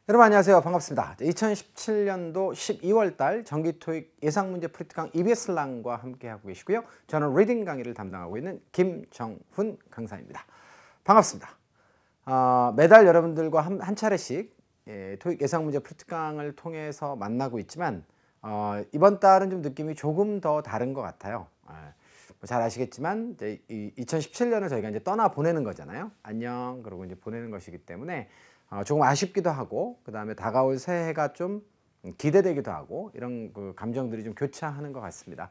여러분 안녕하세요. 반갑습니다. 2017년도 12월 달 정기 토익 예상 문제 프리트 강 EBS 랑과 함께 하고 계시고요. 저는 리딩 강의를 담당하고 있는 김정훈 강사입니다. 반갑습니다. 매달 여러분들과 한 차례씩 토익 예상 문제 프리트 강을 통해서 만나고 있지만 이번 달은 좀 느낌이 조금 더 다른 것 같아요. 잘 아시겠지만 이제 2017년을 저희가 이제 떠나 보내는 거잖아요. 안녕 그러고 이제 보내는 것이기 때문에 조금 아쉽기도 하고 그 다음에 다가올 새해가 좀 기대되기도 하고 이런 그 감정들이 좀 교차하는 것 같습니다.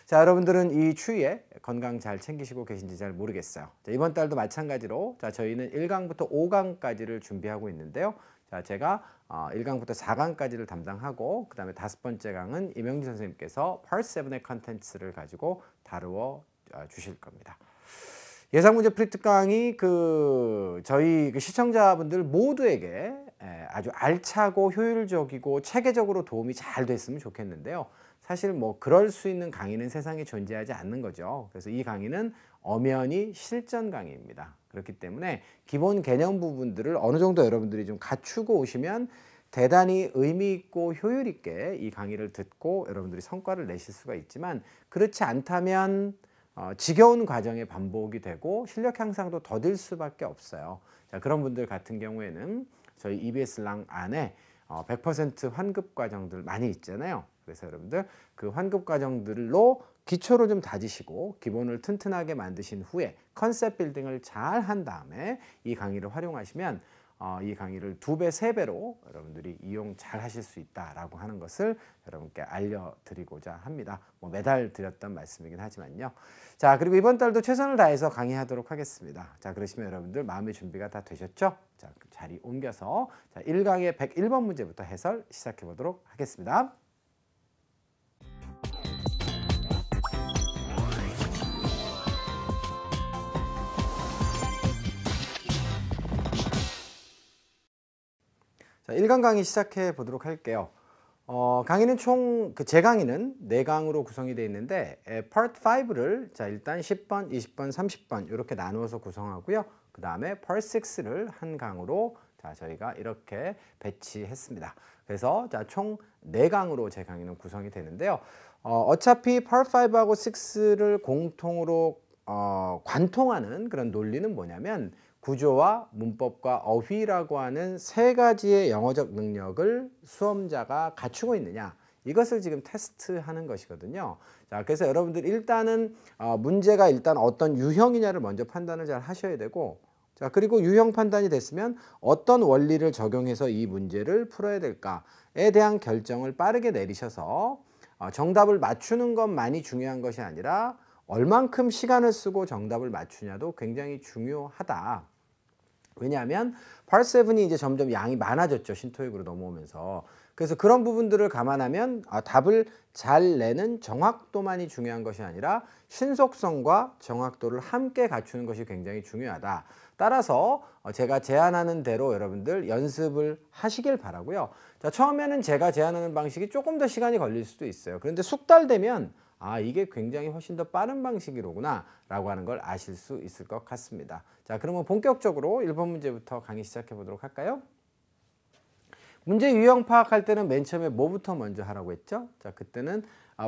자, 여러분들은 이 추위에 건강 잘 챙기시고 계신지 잘 모르겠어요. 자, 이번 달도 마찬가지로 자, 저희는 1강부터 5강까지를 준비하고 있는데요. 자, 제가 1강부터 4강까지를 담당하고 그 다음에 5번째 강은 이명진 선생님께서 Part 7의 컨텐츠를 가지고 다루어 주실 겁니다. 예상 문제 프리트 강이 저희 시청자분들 모두에게 아주 알차고 효율적이고 체계적으로 도움이 잘 됐으면 좋겠는데요. 사실 뭐 그럴 수 있는 강의는 세상에 존재하지 않는 거죠. 그래서 이 강의는 엄연히 실전 강의입니다. 그렇기 때문에 기본 개념 부분들을 어느 정도 여러분들이 좀 갖추고 오시면 대단히 의미 있고 효율 있게 이 강의를 듣고 여러분들이 성과를 내실 수가 있지만, 그렇지 않다면 지겨운 과정의 반복이 되고 실력 향상도 더딜 수밖에 없어요. 자, 그런 분들 같은 경우에는 저희 EBS 랑 안에 100% 환급 과정들 많이 있잖아요. 그래서 여러분들 그 환급 과정들로 기초를 좀 다지시고 기본을 튼튼하게 만드신 후에 컨셉 빌딩을 잘 한 다음에 이 강의를 활용하시면 이 강의를 2배, 3배로 여러분들이 이용 잘 하실 수 있다라고 하는 것을 여러분께 알려드리고자 합니다. 뭐 매달 드렸던 말씀이긴 하지만요. 자, 그리고 이번 달도 최선을 다해서 강의하도록 하겠습니다. 자, 그러시면 여러분들 마음의 준비가 다 되셨죠? 자, 그 자리 옮겨서 자, 1강의 101번 문제부터 해설 시작해 보도록 하겠습니다. 자, 1강 강의 시작해 보도록 할게요. 강의는 총 제 강의는 4강으로 구성이 되어 있는데 Part 5를 자, 일단 10번, 20번, 30번 이렇게 나누어서 구성하고요. 그 다음에 Part 6를 한 강으로 자, 저희가 이렇게 배치했습니다. 그래서 자, 총 4강으로 제 강의는 구성이 되는데요. 어차피 Part 5하고 6를 공통으로 관통하는 그런 논리는 뭐냐면, 구조와 문법과 어휘라고 하는 3가지의 영어적 능력을 수험자가 갖추고 있느냐, 이것을 지금 테스트하는 것이거든요. 자, 그래서 여러분들 일단은 문제가 일단 어떤 유형이냐를 먼저 판단을 잘 하셔야 되고, 자, 그리고 유형 판단이 됐으면 어떤 원리를 적용해서 이 문제를 풀어야 될까에 대한 결정을 빠르게 내리셔서 정답을 맞추는 것만이 중요한 것이 아니라 얼만큼 시간을 쓰고 정답을 맞추냐도 굉장히 중요하다. 왜냐하면 Part 7이 이제 점점 양이 많아졌죠. 신토익으로 넘어오면서. 그래서 그런 부분들을 감안하면 답을 잘 내는 정확도만이 중요한 것이 아니라 신속성과 정확도를 함께 갖추는 것이 굉장히 중요하다. 따라서 제가 제안하는 대로 여러분들 연습을 하시길 바라고요. 자, 처음에는 제가 제안하는 방식이 조금 더 시간이 걸릴 수도 있어요. 그런데 숙달되면 이게 굉장히 훨씬 더 빠른 방식이로구나 라고 하는 걸 아실 수 있을 것 같습니다. 자, 그러면 본격적으로 1번 문제부터 강의 시작해 보도록 할까요? 문제 유형 파악할 때는 맨 처음에 뭐부터 먼저 하라고 했죠? 자, 그때는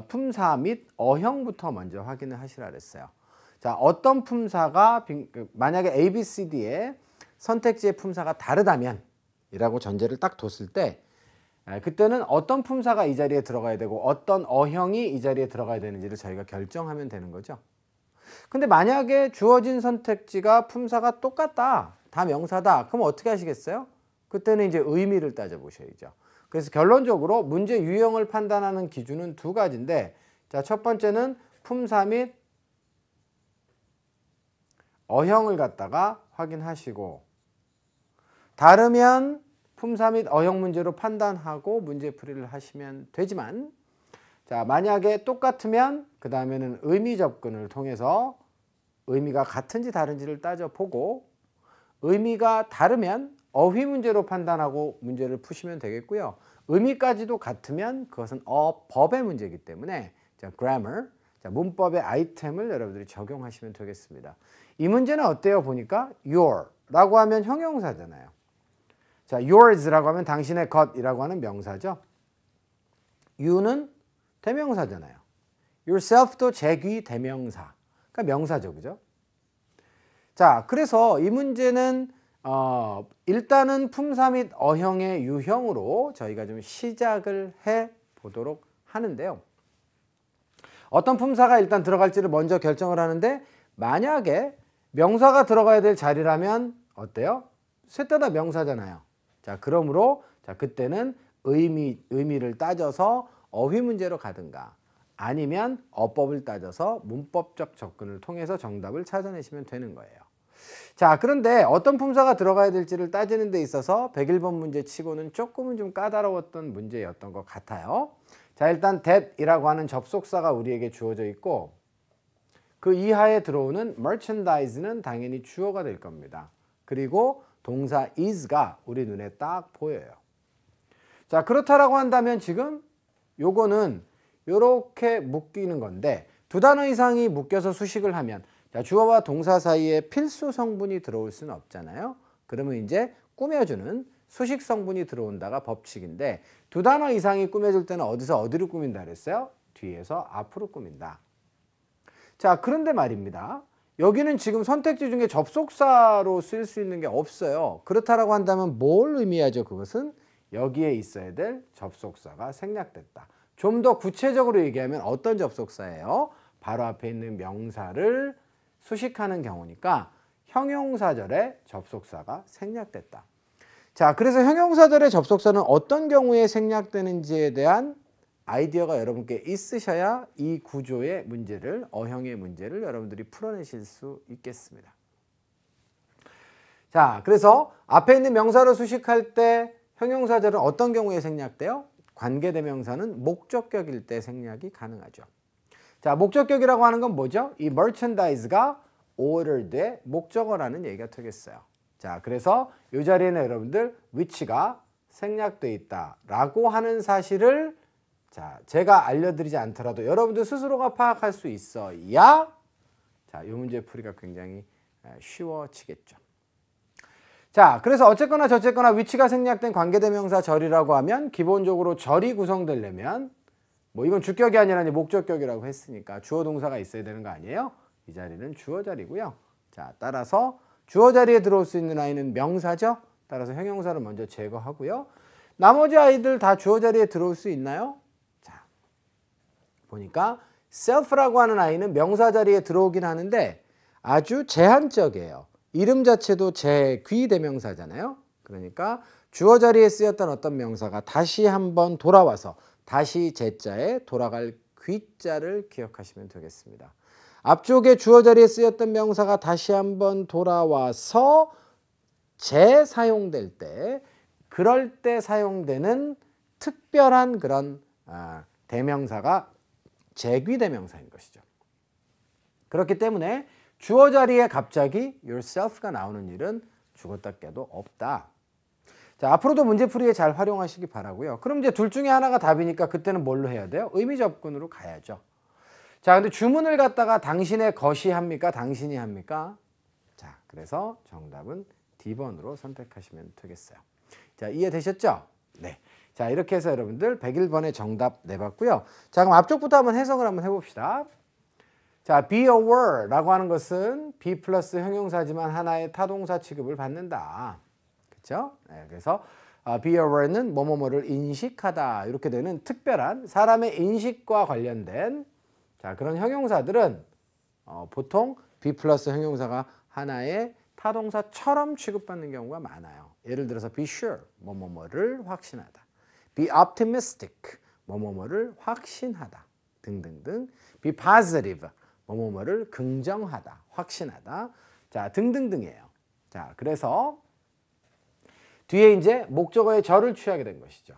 품사 및 어형부터 먼저 확인을 하시라 그랬어요. 자, 어떤 품사가 만약에 A, B, C, D의 선택지의 품사가 다르다면 이라고 전제를 딱 뒀을 때 그때는 어떤 품사가 이 자리에 들어가야 되고 어떤 어형이 이 자리에 들어가야 되는지를 저희가 결정하면 되는 거죠. 근데 만약에 주어진 선택지가 품사가 똑같다, 다 명사다, 그럼 어떻게 하시겠어요? 그때는 이제 의미를 따져보셔야죠. 그래서 결론적으로 문제 유형을 판단하는 기준은 2가지인데, 자, 첫 번째는 품사 및 어형을 갖다가 확인하시고, 다르면 품사 및 어형 문제로 판단하고 문제풀이를 하시면 되지만, 자, 만약에 똑같으면 그 다음에는 의미 접근을 통해서 의미가 같은지 다른지를 따져보고, 의미가 다르면 어휘 문제로 판단하고 문제를 푸시면 되겠고요. 의미까지도 같으면 그것은 법의 문제이기 때문에 자, grammar, 자, 문법의 아이템을 여러분들이 적용하시면 되겠습니다. 이 문제는 어때요? 보니까 your 라고 하면 형용사잖아요. 자, yours라고 하면 당신의 것이라고 하는 명사죠. you는 대명사잖아요. yourself도 제귀 대명사. 그러니까 명사죠. 그죠? 자, 그래서 이 문제는 일단은 품사 및 어형의 유형으로 저희가 좀 시작을 해 보도록 하는데요. 어떤 품사가 일단 들어갈지를 먼저 결정을 하는데 만약에 명사가 들어가야 될 자리라면 어때요? 셋 다 명사잖아요. 자, 그러므로 자, 그때는 의미를 따져서 어휘 문제로 가든가 아니면 어법을 따져서 문법적 접근을 통해서 정답을 찾아내시면 되는 거예요. 자, 그런데 어떤 품사가 들어가야 될지를 따지는 데 있어서 101번 문제 치고는 조금은 좀 까다로웠던 문제였던 것 같아요. 자, 일단 that이라고 하는 접속사가 우리에게 주어져 있고 그 이하에 들어오는 merchandise는 당연히 주어가 될 겁니다. 그리고 동사 is가 우리 눈에 딱 보여요. 자, 그렇다라고 한다면 지금 요거는 요렇게 묶이는 건데 두 단어 이상이 묶여서 수식을 하면 자, 주어와 동사 사이에 필수 성분이 들어올 수는 없잖아요. 그러면 이제 꾸며주는 수식 성분이 들어온다가 법칙인데 두 단어 이상이 꾸며질 때는 어디서 어디로 꾸민다 그랬어요? 뒤에서 앞으로 꾸민다. 자, 그런데 말입니다. 여기는 지금 선택지 중에 접속사로 쓰일 수 있는 게 없어요. 그렇다라고 한다면 뭘 의미하죠? 그것은 여기에 있어야 될 접속사가 생략됐다. 좀 더 구체적으로 얘기하면 어떤 접속사예요? 바로 앞에 있는 명사를 수식하는 경우니까 형용사절의 접속사가 생략됐다. 자, 그래서 형용사절의 접속사는 어떤 경우에 생략되는지에 대한 아이디어가 여러분께 있으셔야 이 구조의 문제를, 어형의 문제를 여러분들이 풀어내실 수 있겠습니다. 자, 그래서 앞에 있는 명사를 수식할 때 형용사절은 어떤 경우에 생략돼요? 관계대명사는 목적격일 때 생략이 가능하죠. 자, 목적격이라고 하는 건 뭐죠? 이 merchandise가 ordered의 목적어라는 얘기가 되겠어요. 자, 그래서 이 자리에는 여러분들 which가 생략돼 있다라고 하는 사실을 자, 제가 알려드리지 않더라도 여러분들 스스로가 파악할 수 있어야 자, 이 문제 풀이가 굉장히 쉬워지겠죠. 자, 그래서 어쨌거나 저쨌거나 which가 생략된 관계대명사 절이라고 하면 기본적으로 절이 구성되려면 뭐 이건 주격이 아니라 목적격이라고 했으니까 주어 동사가 있어야 되는 거 아니에요? 이 자리는 주어 자리고요. 자, 따라서 주어 자리에 들어올 수 있는 아이는 명사죠. 따라서 형용사를 먼저 제거하고요. 나머지 아이들 다 주어 자리에 들어올 수 있나요? 자, 보니까 self라고 하는 아이는 명사 자리에 들어오긴 하는데 아주 제한적이에요. 이름 자체도 제귀 대명사잖아요. 그러니까 주어 자리에 쓰였던 어떤 명사가 다시 한번 돌아와서 다시 제자에 돌아갈 귀자를 기억하시면 되겠습니다. 앞쪽에 주어 자리에 쓰였던 명사가 다시 한번 돌아와서 재사용될 때 그럴 때 사용되는 특별한 그런 대명사가 제귀 대명사인 것이죠. 그렇기 때문에 주어 자리에 갑자기 yourself가 나오는 일은 죽었다 깨도 없다. 자, 앞으로도 문제풀이에 잘 활용하시기 바라고요. 그럼 이제 둘 중에 하나가 답이니까 그때는 뭘로 해야 돼요? 의미 접근으로 가야죠. 자, 근데 주문을 갖다가 당신의 것이 합니까? 당신이 합니까? 자, 그래서 정답은 D번으로 선택하시면 되겠어요. 자, 이해되셨죠? 네. 자, 이렇게 해서 여러분들 101번의 정답 내봤고요. 자, 그럼 앞쪽부터 한번 해석을 한번 해봅시다. 자, be aware라고 하는 것은 be 플러스 형용사지만 하나의 타동사 취급을 받는다. 그렇죠? 네, 그래서 be aware는 뭐뭐뭐를 인식하다 이렇게 되는 특별한 사람의 인식과 관련된 자, 그런 형용사들은 보통 be 플러스 형용사가 하나의 타동사처럼 취급받는 경우가 많아요. 예를 들어서 be sure, 뭐뭐뭐를 확신하다. be optimistic, 뭐뭐뭐를 확신하다. 등등등. be positive, 뭐뭐뭐를 긍정하다, 확신하다. 자, 등등등이에요. 자, 그래서 뒤에 이제 목적어의 절을 취하게 된 것이죠.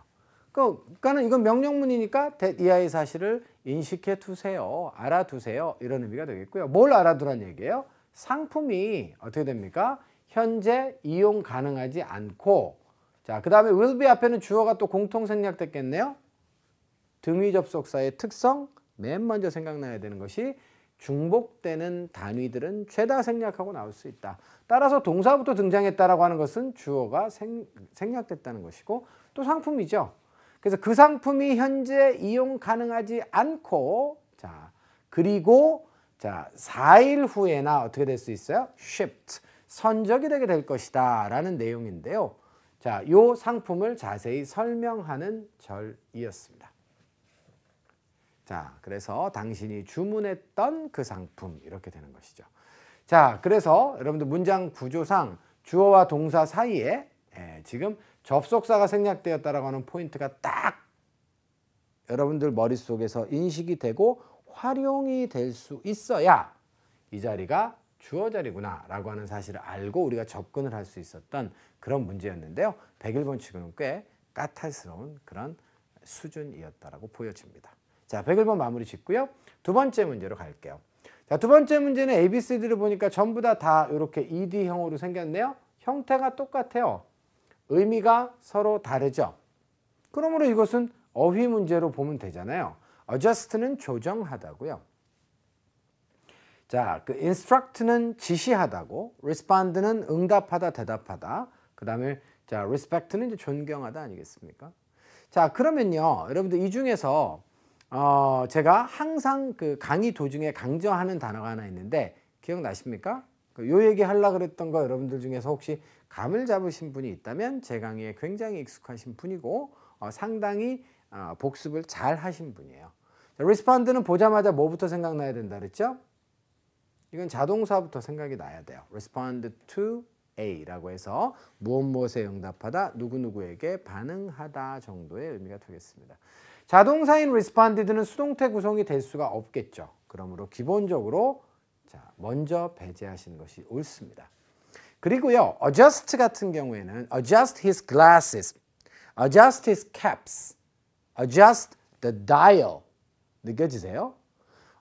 그러니까는 이건 명령문이니까 이하의 사실을 인식해 두세요. 알아두세요. 이런 의미가 되겠고요. 뭘 알아두란 얘기예요? 상품이 어떻게 됩니까? 현재 이용 가능하지 않고 자, 그 다음에 will be 앞에는 주어가 또 공통 생략됐겠네요. 등위 접속사의 특성 맨 먼저 생각나야 되는 것이 중복되는 단위들은 죄다 생략하고 나올 수 있다. 따라서 동사부터 등장했다라고 하는 것은 주어가 생략됐다는 것이고 또 상품이죠. 그래서 그 상품이 현재 이용 가능하지 않고 자 그리고 자 4일 후에나 어떻게 될 수 있어요? shipped 선적이 되게 될 것이다 라는 내용인데요. 자, 요 상품을 자세히 설명하는 절이었습니다. 자, 그래서 당신이 주문했던 그 상품 이렇게 되는 것이죠. 자, 그래서 여러분들 문장 구조상 주어와 동사 사이에 지금 접속사가 생략되었다라고 하는 포인트가 딱 여러분들 머릿속에서 인식이 되고 활용이 될 수 있어야 이 자리가 주어 자리구나 라고 하는 사실을 알고 우리가 접근을 할 수 있었던 그런 문제였는데요. 101번 치고는 꽤 까탈스러운 그런 수준이었다라고 보여집니다. 자, 101번 마무리 짓고요. 두 번째 문제로 갈게요. 자, 두 번째 문제는 ABCD를 보니까 전부 다 이렇게 ED형으로 생겼네요. 형태가 똑같아요. 의미가 서로 다르죠. 그러므로 이것은 어휘 문제로 보면 되잖아요. adjust는 조정하다고요. 자, 그 instruct는 지시하다고, respond는 응답하다, 대답하다. 그 다음에 자, respect는 이제 존경하다 아니겠습니까? 자, 그러면요, 여러분들 이 중에서 제가 항상 그 강의 도중에 강조하는 단어가 하나 있는데 기억나십니까? 요 얘기 하려고 그랬던 거 여러분들 중에서 혹시 감을 잡으신 분이 있다면 제 강의에 굉장히 익숙하신 분이고 상당히 복습을 잘 하신 분이에요. 자, respond는 보자마자 뭐부터 생각나야 된다 그랬죠? 이건 자동사부터 생각이 나야 돼요. respond to A라고 해서 무엇에 응답하다, 누구누구에게 반응하다 정도의 의미가 되겠습니다. 자동사인 responded는 수동태 구성이 될 수가 없겠죠. 그러므로 기본적으로 자, 먼저 배제하시는 것이 옳습니다. 그리고요, adjust 같은 경우에는 adjust his glasses, adjust his caps, adjust the dial. 느껴지세요?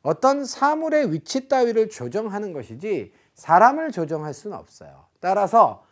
어떤 사물의 위치 따위를 조정하는 것이지 사람을 조정할 수는 없어요. 따라서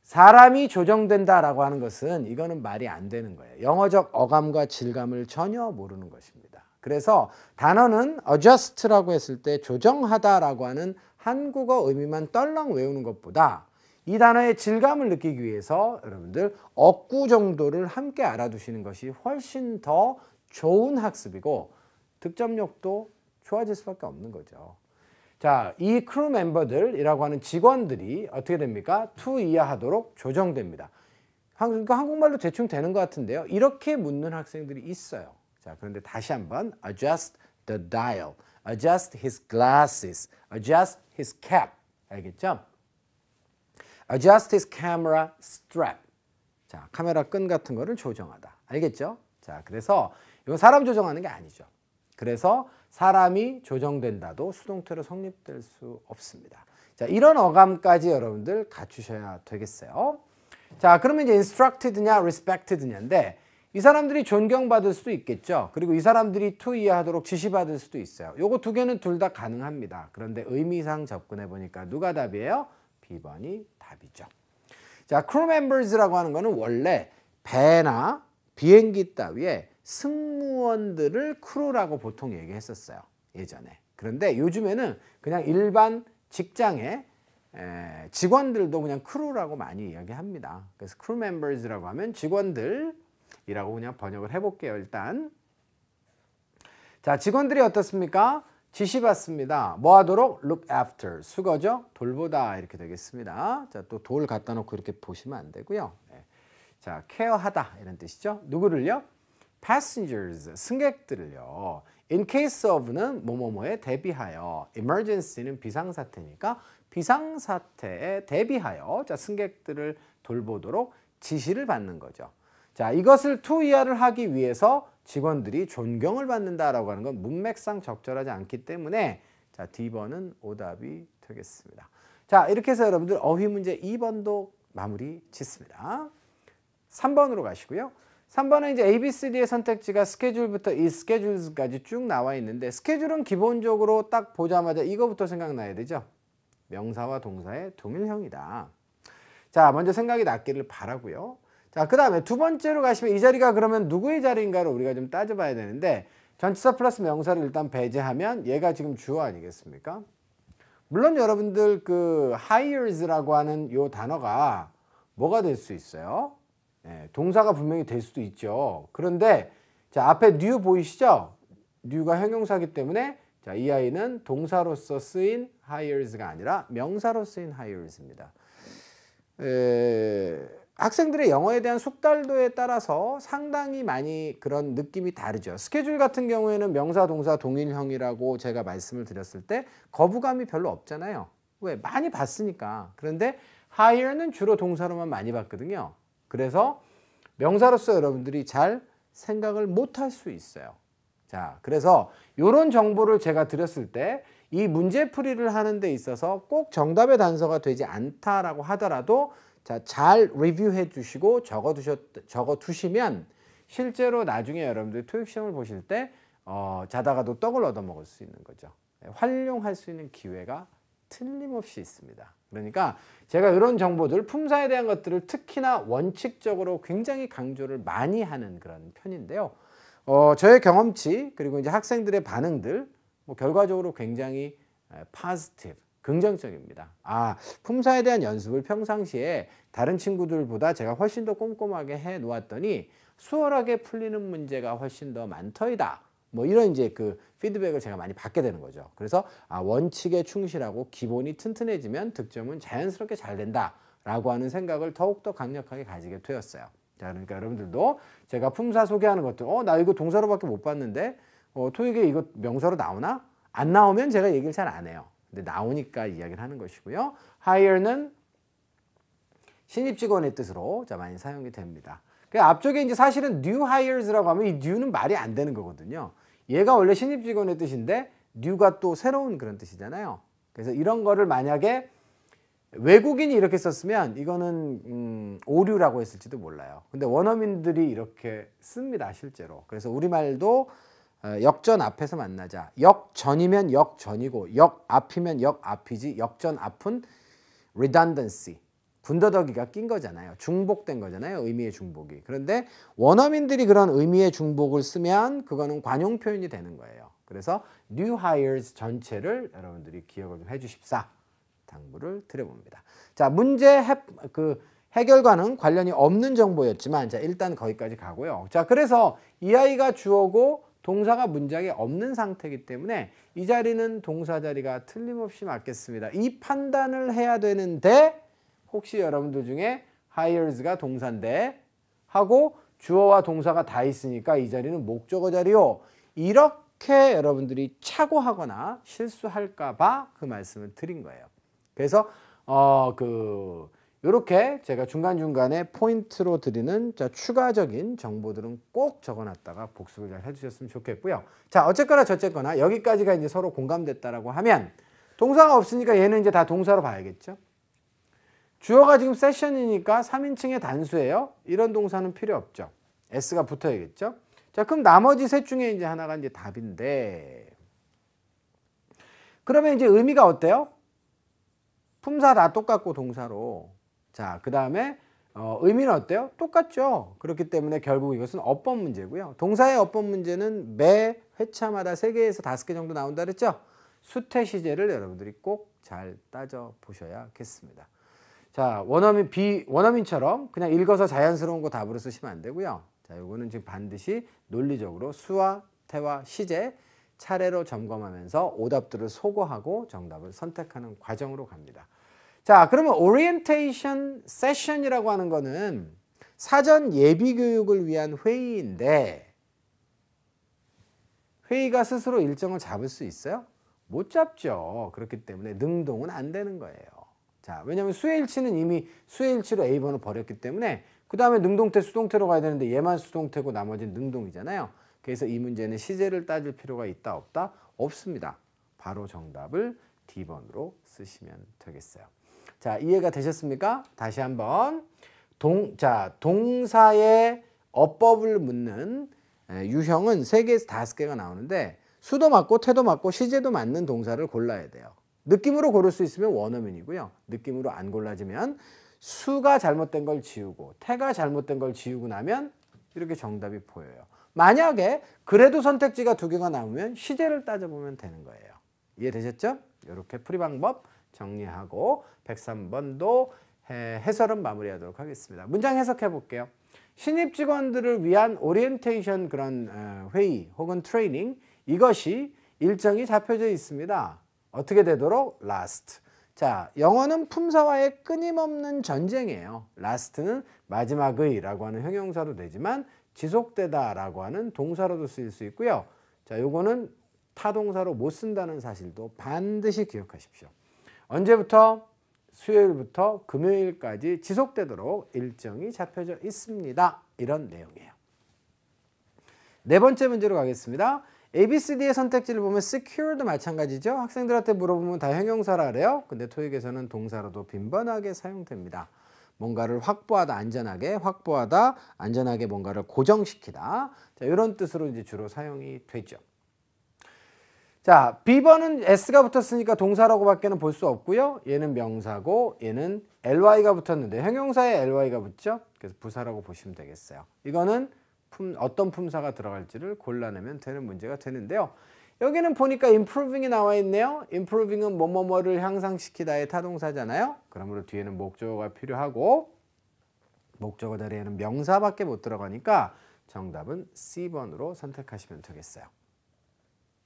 사람이 조정된다라고 하는 것은 이거는 말이 안 되는 거예요. 영어적 어감과 질감을 전혀 모르는 것입니다. 그래서 단어는 adjust라고 했을 때 조정하다라고 하는 한국어 의미만 떨렁 외우는 것보다 이 단어의 질감을 느끼기 위해서 여러분들 어구 정도를 함께 알아두시는 것이 훨씬 더 좋은 학습이고 득점력도 좋아질 수밖에 없는 거죠. 자, 이 크루 멤버들이라고 하는 직원들이 어떻게 됩니까? to 이해하도록 조정됩니다. 그러니까 한국말로 대충 되는 것 같은데요. 이렇게 묻는 학생들이 있어요. 자, 그런데 다시 한번 adjust the dial, adjust his glasses, adjust his cap. 알겠죠? adjust his camera strap. 자, 카메라 끈 같은 거를 조정하다. 알겠죠? 자, 그래서 이건 사람 조정하는 게 아니죠. 그래서 사람이 조정된다도 수동태로 성립될 수 없습니다. 자, 이런 어감까지 여러분들 갖추셔야 되겠어요. 자, 그러면 이제 instructed냐, respected냐인데 이 사람들이 존경받을 수도 있겠죠. 그리고 이 사람들이 to 이해하도록 지시받을 수도 있어요. 요거 두 개는 둘 다 가능합니다. 그런데 의미상 접근해 보니까 누가 답이에요? B번이 답이죠. 자, crew members라고 하는 거는 원래 배나 비행기 따위에 승무원들을 크루라고 보통 얘기했었어요. 예전에. 그런데 요즘에는 그냥 일반 직장의 직원들도 그냥 크루라고 많이 이야기합니다. 그래서 crew members라고 하면 직원들이라고 그냥 번역을 해볼게요. 일단 자, 직원들이 어떻습니까? 지시받습니다. 뭐 하도록? look after. 수거죠? 돌보다 이렇게 되겠습니다. 자, 또 돌 갖다 놓고 이렇게 보시면 안 되고요. 자, 케어하다 이런 뜻이죠. 누구를요? passengers, 승객들을요. in case of는 뭐뭐뭐에 대비하여, emergency는 비상사태니까 비상사태에 대비하여 자, 승객들을 돌보도록 지시를 받는 거죠. 자, 이것을 to 이하를 하기 위해서 직원들이 존경을 받는다라고 하는 건 문맥상 적절하지 않기 때문에 자, D번은 오답이 되겠습니다. 자, 이렇게 해서 여러분들 어휘 문제 2번도 마무리 짓습니다. 3번으로 가시고요. 3번은 이제 ABCD의 선택지가 스케줄부터 is schedules까지 쭉 나와 있는데 스케줄은 기본적으로 딱 보자마자 이거부터 생각나야 되죠. 명사와 동사의 동일형이다. 자, 먼저 생각이 났기를 바라고요. 자, 그 다음에 두 번째로 가시면 이 자리가 그러면 누구의 자리인가를 우리가 좀 따져봐야 되는데 전치사 플러스 명사를 일단 배제하면 얘가 지금 주어 아니겠습니까? 물론 여러분들 그 hires라고 하는 요 단어가 뭐가 될 수 있어요? 동사가 분명히 될 수도 있죠. 그런데 자, 앞에 new 보이시죠? new가 형용사이기 때문에 자, 이 아이는 동사로서 쓰인 hires가 아니라 명사로 쓰인 hires입니다. 학생들의 영어에 대한 숙달도에 따라서 상당히 많이 그런 느낌이 다르죠. 스케줄 같은 경우에는 명사, 동사 동일형이라고 제가 말씀을 드렸을 때 거부감이 별로 없잖아요. 왜? 많이 봤으니까. 그런데 hire는 주로 동사로만 많이 봤거든요. 그래서 명사로서 여러분들이 잘 생각을 못할 수 있어요. 자, 그래서 이런 정보를 제가 드렸을 때 이 문제풀이를 하는 데 있어서 꼭 정답의 단서가 되지 않다라고 하더라도 자, 잘 리뷰해 주시고 적어 두시면 실제로 나중에 여러분들이 토익 시험을 보실 때 자다가도 떡을 얻어 먹을 수 있는 거죠. 활용할 수 있는 기회가 틀림없이 있습니다. 그러니까 제가 이런 정보들, 품사에 대한 것들을 특히나 원칙적으로 굉장히 강조를 많이 하는 그런 편인데요. 저의 경험치 그리고 이제 학생들의 반응들 결과적으로 굉장히 positive, 긍정적입니다. 품사에 대한 연습을 평상시에 다른 친구들보다 제가 훨씬 더 꼼꼼하게 해 놓았더니 수월하게 풀리는 문제가 훨씬 더 많더이다. 이런 이제 그 피드백을 제가 많이 받게 되는 거죠. 그래서 원칙에 충실하고 기본이 튼튼해지면 득점은 자연스럽게 잘 된다라고 하는 생각을 더욱더 강력하게 가지게 되었어요. 자, 그러니까 여러분들도 제가 품사 소개하는 것들, 나 이거 동사로밖에 못 봤는데 토익에 이거 명사로 나오나? 안 나오면 제가 얘기를 잘 안 해요. 근데 나오니까 이야기를 하는 것이고요. hire는 신입 직원의 뜻으로 많이 사용이 됩니다. 앞쪽에 이제 사실은 new hires라고 하면 이 new는 말이 안 되는 거거든요. 얘가 원래 신입 직원의 뜻인데 new가 또 새로운 그런 뜻이잖아요. 그래서 이런 거를 만약에 외국인이 이렇게 썼으면 이거는 오류라고 했을지도 몰라요. 근데 원어민들이 이렇게 씁니다, 실제로. 그래서 우리말도 역전 앞에서 만나자. 역전이면 역전이고 역앞이면 역앞이지. 역전 앞은 redundancy. 군더더기가 낀 거잖아요. 중복된 거잖아요. 의미의 중복이. 그런데 원어민들이 그런 의미의 중복을 쓰면 그거는 관용 표현이 되는 거예요. 그래서 new hires 전체를 여러분들이 기억을 좀 해주십사 당부를 드려봅니다. 자, 문제 해결과는 관련이 없는 정보였지만 자, 일단 거기까지 가고요. 자, 그래서 이 아이가 주어고 동사가 문장에 없는 상태이기 때문에 이 자리는 동사 자리가 틀림없이 맞겠습니다. 이 판단을 해야 되는데 혹시 여러분들 중에 hires가 동사인데 하고 주어와 동사가 다 있으니까 이 자리는 목적어 자리요. 이렇게 여러분들이 착오하거나 실수할까 봐 그 말씀을 드린 거예요. 그래서 이렇게 제가 중간중간에 포인트로 드리는 추가적인 정보들은 꼭 적어놨다가 복습을 잘 해주셨으면 좋겠고요. 자, 어쨌거나 저쨌거나 여기까지가 이제 서로 공감됐다라고 하면 동사가 없으니까 얘는 이제 다 동사로 봐야겠죠. 주어가 지금 세션이니까 3인칭의 단수예요. 이런 동사는 필요 없죠. s가 붙어야겠죠. 자, 그럼 나머지 셋 중에 이제 하나가 이제 답인데 그러면 이제 의미가 어때요? 품사 다 똑같고 동사로. 자, 그 다음에 의미는 어때요? 똑같죠. 그렇기 때문에 결국 이것은 어법 문제고요. 동사의 어법 문제는 매 회차마다 3개에서 5개 정도 나온다 그랬죠. 수태 시제를 여러분들이 꼭 잘 따져 보셔야겠습니다. 자, 원어민처럼 그냥 읽어서 자연스러운 거 답으로 쓰시면 안 되고요. 자, 요거는 지금 반드시 논리적으로 수와 태와 시제 차례로 점검하면서 오답들을 소거하고 정답을 선택하는 과정으로 갑니다. 자, 그러면 오리엔테이션 세션이라고 하는 거는 사전 예비 교육을 위한 회의인데 회의가 스스로 일정을 잡을 수 있어요? 못 잡죠. 그렇기 때문에 능동은 안 되는 거예요. 자, 왜냐하면 수혜일치는 이미 수혜일치로 A번을 버렸기 때문에 그 다음에 능동태, 수동태로 가야 되는데 얘만 수동태고 나머지는 능동이잖아요. 그래서 이 문제는 시제를 따질 필요가 있다 없다? 없습니다. 바로 정답을 D번으로 쓰시면 되겠어요. 자, 이해가 되셨습니까? 다시 한번 동사의 어법을 묻는 유형은 3개에서 5개가 나오는데 수도 맞고 태도 맞고 시제도 맞는 동사를 골라야 돼요. 느낌으로 고를 수 있으면 원어민이고요. 느낌으로 안 골라지면 수가 잘못된 걸 지우고 태가 잘못된 걸 지우고 나면 이렇게 정답이 보여요. 만약에 그래도 선택지가 두 개가 남으면 시제를 따져보면 되는 거예요. 이해되셨죠? 이렇게 풀이 방법 정리하고 103번도 해설은 마무리하도록 하겠습니다. 문장 해석해 볼게요. 신입 직원들을 위한 오리엔테이션 그런 회의 혹은 트레이닝, 이것이 일정이 잡혀져 있습니다. 어떻게 되도록? last. 자, 영어는 품사와의 끊임없는 전쟁이에요. last는 마지막의 라고 하는 형용사로 되지만 지속되다 라고 하는 동사로도 쓰일 수 있고요. 자, 요거는 타동사로 못 쓴다는 사실도 반드시 기억하십시오. 언제부터? 수요일부터 금요일까지 지속되도록 일정이 잡혀져 있습니다. 이런 내용이에요. 네 번째 문제로 가겠습니다. ABCD의 선택지를 보면 secure도 마찬가지죠. 학생들한테 물어보면 다 형용사라 그래요. 근데 토익에서는 동사로도 빈번하게 사용됩니다. 뭔가를 확보하다, 안전하게, 확보하다, 안전하게 뭔가를 고정시키다. 자, 이런 뜻으로 이제 주로 사용이 되죠. 자, B번은 S가 붙었으니까 동사라고 밖에는 볼 수 없고요. 얘는 명사고 얘는 LY가 붙었는데 형용사에 LY가 붙죠. 그래서 부사라고 보시면 되겠어요. 이거는 어떤 품사가 들어갈지를 골라내면 되는 문제가 되는데요. 여기는 보니까 improving이 나와 있네요. improving은 뭐뭐뭐를 향상시키다의 타동사잖아요. 그러므로 뒤에는 목적어가 필요하고 목적어 자리에는 명사밖에 못 들어가니까 정답은 C번으로 선택하시면 되겠어요.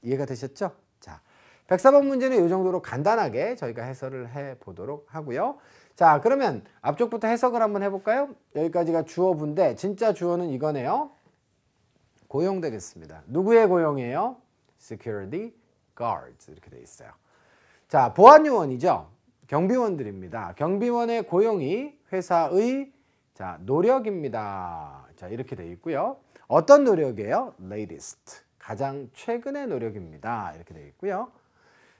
이해가 되셨죠? 자, 104번 문제는 이 정도로 간단하게 저희가 해설을 해보도록 하고요. 자, 그러면 앞쪽부터 해석을 한번 해볼까요? 여기까지가 주어부인데 진짜 주어는 이거네요. 고용 되겠습니다. 누구의 고용이에요? Security Guards 이렇게 돼 있어요. 자, 보안요원이죠. 경비원들입니다. 경비원의 고용이 회사의 노력입니다. 자, 이렇게 돼 있고요. 어떤 노력이에요? Latest. 가장 최근의 노력입니다. 이렇게 되어 있고요.